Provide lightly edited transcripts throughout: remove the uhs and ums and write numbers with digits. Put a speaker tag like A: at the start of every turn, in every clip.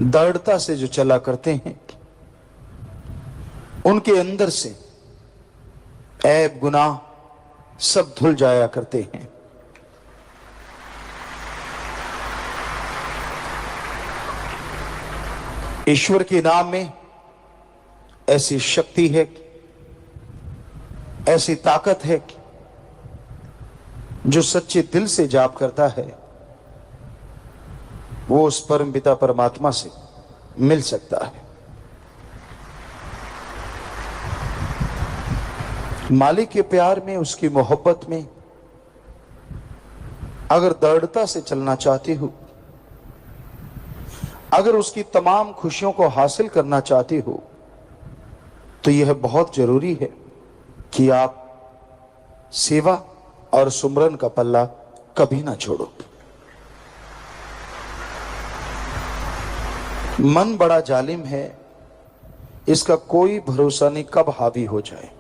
A: दृढ़ता से जो चला करते हैं, उनके अंदर से ऐब गुनाह सब धुल जाया करते हैं। ईश्वर के नाम में ऐसी शक्ति है, ऐसी ताकत है, जो सच्चे दिल से जाप करता है वो उस परम पिता परमात्मा से मिल सकता है। मालिक के प्यार में, उसकी मोहब्बत में अगर दृढ़ता से चलना चाहते हो, अगर उसकी तमाम खुशियों को हासिल करना चाहते हो, तो यह बहुत जरूरी है कि आप सेवा और सुमरन का पल्ला कभी ना छोड़ो। मन बड़ा जालिम है, इसका कोई भरोसा नहीं कब हावी हो जाए,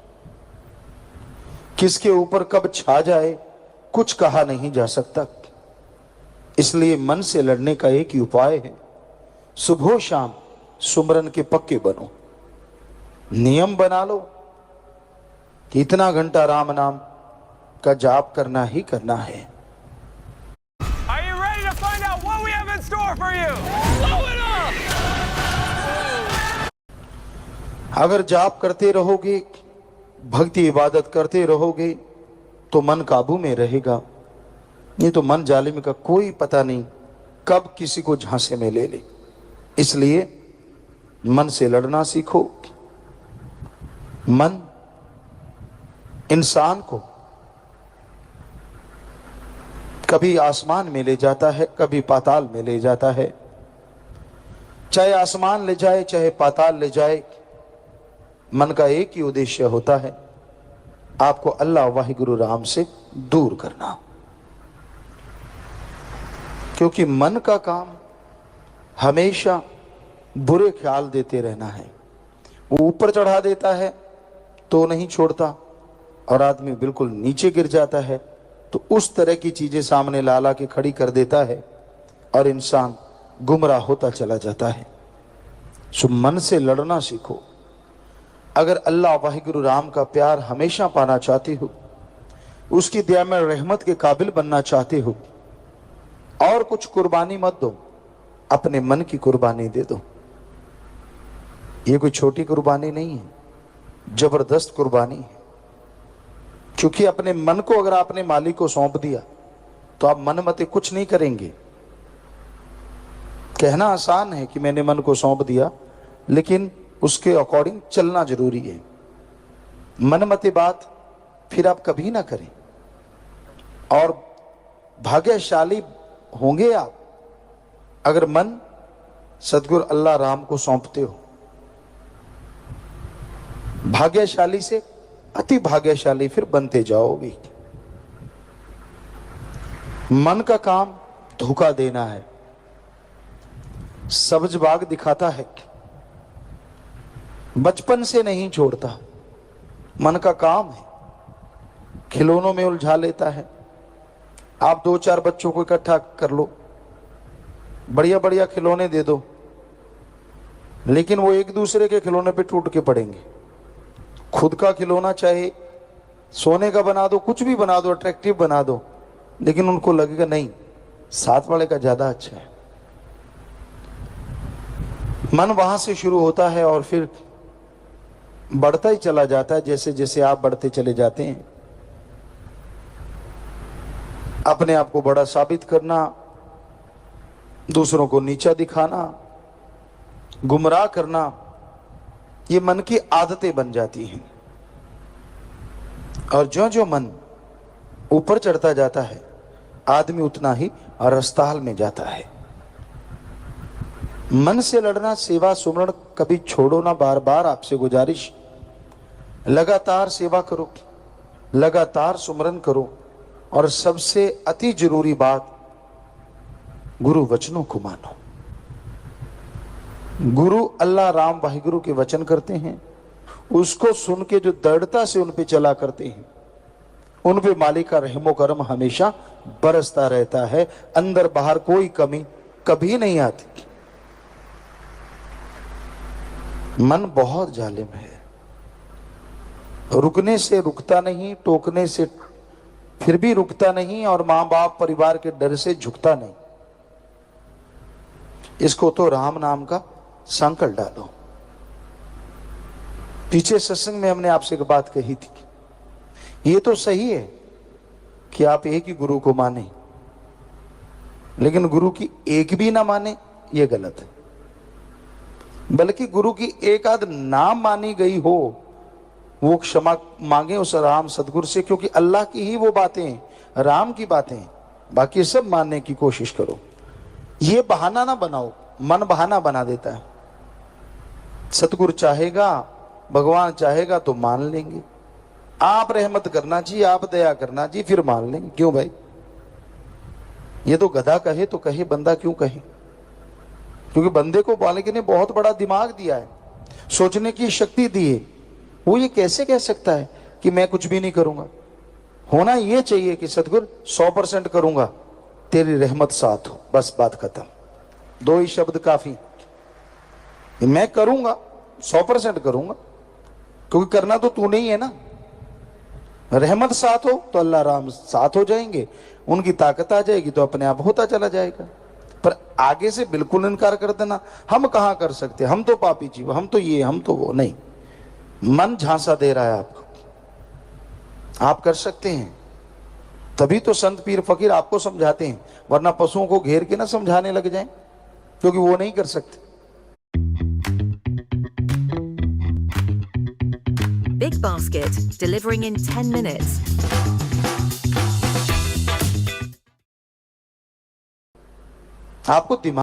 A: किसके ऊपर कब छा जाए, कुछ कहा नहीं जा सकता। इसलिए मन से लड़ने का एक ही उपाय है, सुबह शाम सुमरन के पक्के बनो। नियम बना लो कि इतना घंटा राम नाम का जाप करना ही करना है।
B: Are you ready to find out what we have in store for you? Blow it up!
A: अगर जाप करते रहोगे, भक्ति इबादत करते रहोगे, तो मन काबू में रहेगा। नहीं तो मन जालिम का कोई पता नहीं कब किसी को झांसे में ले ले। इसलिए मन से लड़ना सीखो। मन इंसान को कभी आसमान में ले जाता है, कभी पाताल में ले जाता है। चाहे आसमान ले जाए, चाहे पाताल ले जाए, मन का एक ही उद्देश्य होता है, आपको अल्लाह वाहिगुरु राम से दूर करना। क्योंकि मन का काम हमेशा बुरे ख्याल देते रहना है। वो ऊपर चढ़ा देता है तो नहीं छोड़ता, और आदमी बिल्कुल नीचे गिर जाता है तो उस तरह की चीजें सामने ला ला के खड़ी कर देता है और इंसान गुमराह होता चला जाता है। सो मन से लड़ना सीखो। अगर अल्लाह वाहिगुरु राम का प्यार हमेशा पाना चाहते हो, उसकी दया में रहमत के काबिल बनना चाहते हो, और कुछ कुर्बानी मत दो, अपने मन की कुर्बानी दे दो। ये कोई छोटी कुर्बानी नहीं है, जबरदस्त कुर्बानी है। क्योंकि अपने मन को अगर आपने मालिक को सौंप दिया तो आप मन मते कुछ नहीं करेंगे। कहना आसान है कि मैंने मन को सौंप दिया, लेकिन उसके अकॉर्डिंग चलना जरूरी है। मन मते बात फिर आप कभी ना करें। और भाग्यशाली होंगे आप अगर मन सदगुरु अल्लाह राम को सौंपते हो। भाग्यशाली से अति भाग्यशाली फिर बनते जाओगे। मन का काम धोखा देना है, सब्ज बाग दिखाता है, बचपन से नहीं छोड़ता। मन का काम है, खिलौनों में उलझा लेता है। आप 2-4 बच्चों को इकट्ठा कर लो, बढ़िया बढ़िया खिलौने दे दो, लेकिन वो एक दूसरे के खिलौने पे टूट के पड़ेंगे। खुद का खिलौना चाहे सोने का बना दो, कुछ भी बना दो, अट्रैक्टिव बना दो, लेकिन उनको लगेगा नहीं, साथ वाले का ज्यादा अच्छा है। मन वहां से शुरू होता है और फिर बढ़ता ही चला जाता है। जैसे जैसे आप बढ़ते चले जाते हैं, अपने आप को बड़ा साबित करना, दूसरों को नीचा दिखाना, गुमराह करना, ये मन की आदतें बन जाती हैं। और जो जो मन ऊपर चढ़ता जाता है, आदमी उतना ही रस्ताल में जाता है। मन से लड़ना, सेवा सुमरण कभी छोड़ो ना। बार बार आपसे गुजारिश, लगातार सेवा करो, लगातार सुमरन करो, और सबसे अति जरूरी बात, गुरु वचनों को मानो। गुरु अल्लाह राम वाहिगुरु के वचन करते हैं, उसको सुन के जो दृढ़ता से उन पे चला करते हैं, उन पे मालिक का रहमो करम हमेशा बरसता रहता है। अंदर बाहर कोई कमी कभी नहीं आती। मन बहुत जालिम है, रुकने से रुकता नहीं, टोकने से फिर भी रुकता नहीं, और मां बाप परिवार के डर से झुकता नहीं। इसको तो राम नाम का संकल्प डालो। पीछे सत्संग में हमने आपसे एक बात कही थी, ये तो सही है कि आप एक ही गुरु को माने, लेकिन गुरु की एक भी ना माने ये गलत है। बल्कि गुरु की एक आध ना मानी गई हो वो क्षमा मांगे उस राम सदगुरु से, क्योंकि अल्लाह की ही वो बातें, राम की बातें, बाकी सब मानने की कोशिश करो। ये बहाना ना बनाओ, मन बहाना बना देता है। सतगुरु चाहेगा, भगवान चाहेगा तो मान लेंगे, आप रहमत करना जी, आप दया करना जी, फिर मान लेंगे। क्यों भाई? ये तो गधा कहे तो कहे, बंदा क्यों कहे? क्योंकि बंदे को मालिक ने बहुत बड़ा दिमाग दिया है, सोचने की शक्ति दी है। वो ये कैसे कह सकता है कि मैं कुछ भी नहीं करूंगा? होना ये चाहिए कि सतगुरु 100% करूंगा, तेरी रहमत साथ हो, बस बात खत्म। दो ही शब्द काफी, मैं करूंगा, 100% करूंगा, क्योंकि करना तो तूने ही है ना। रहमत साथ हो तो अल्लाह राम साथ हो जाएंगे, उनकी ताकत आ जाएगी तो अपने आप होता चला जाएगा। पर आगे से बिल्कुल इनकार कर देना, हम कहां कर सकते, हम तो पापी जीव, हम तो ये, हम तो वो, नहीं। मन झांसा दे रहा है आपको, आप कर सकते हैं, तभी तो संत पीर फकीर आपको समझाते हैं, वरना पशुओं को घेर के ना समझाने लग जाएं, क्योंकि वो नहीं कर सकते।
C: Big Basket, delivering in 10 minutes.
A: आपको दिमाग